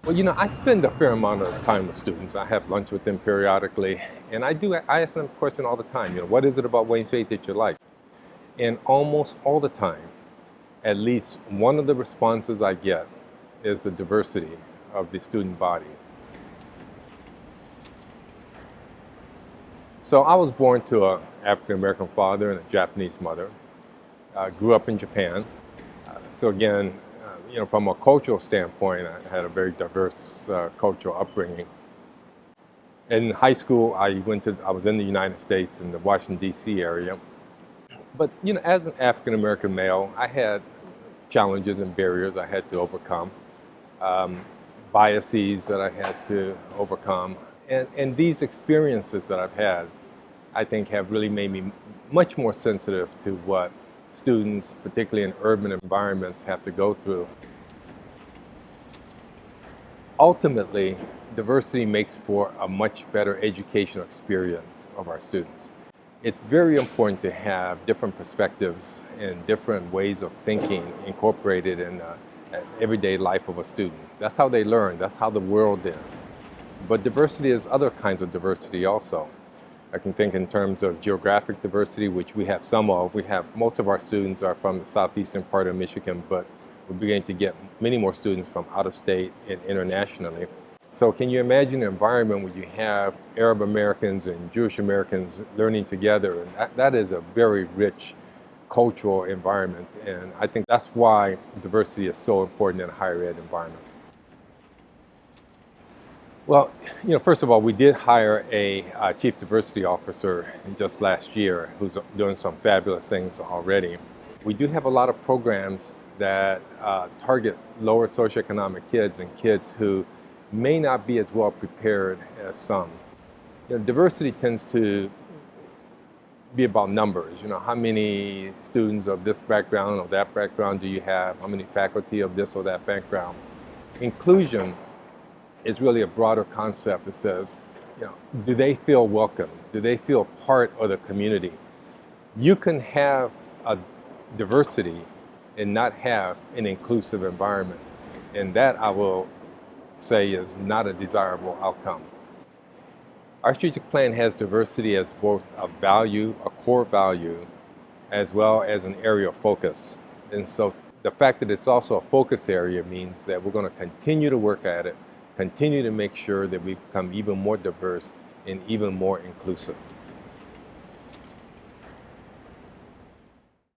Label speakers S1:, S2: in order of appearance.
S1: Well, I spend a fair amount of time with students. I have lunch with them periodically, and I ask them a question all the time. What is it about Wayne State that you like? And almost all the time, at least one of the responses I get is the diversity of the student body. So I was born to an African American father and a Japanese mother. I grew up in Japan. So again, from a cultural standpoint, I had a very diverse cultural upbringing. In high school, I was in the United States in the Washington, D.C. area. But, as an African American male, I had challenges and barriers I had to overcome, biases that I had to overcome. And these experiences that I've had, I think, have really made me much more sensitive to what students, particularly in urban environments, have to go through. Ultimately, diversity makes for a much better educational experience of our students. It's very important to have different perspectives and different ways of thinking incorporated in the everyday life of a student. That's how they learn, that's how the world is. But diversity is other kinds of diversity also. I can think in terms of geographic diversity, which we have some of. Most of our students are from the southeastern part of Michigan, but we're beginning to get many more students from out of state and internationally. So can you imagine an environment where you have Arab Americans and Jewish Americans learning together? And that is a very rich cultural environment. And I think that's why diversity is so important in a higher ed environment. Well, first of all, we did hire a chief diversity officer just last year who's doing some fabulous things already. We do have a lot of programs that target lower socioeconomic kids and kids who may not be as well prepared as some. Diversity tends to be about numbers. How many students of this background or that background do you have? How many faculty of this or that background? Inclusion is really a broader concept that says, do they feel welcome? Do they feel part of the community? You can have a diversity and not have an inclusive environment. And that, I will say, is not a desirable outcome. Our strategic plan has diversity as both a value, a core value, as well as an area of focus. And so the fact that it's also a focus area means that we're going to continue to work at it, continue to make sure that we become even more diverse and even more inclusive.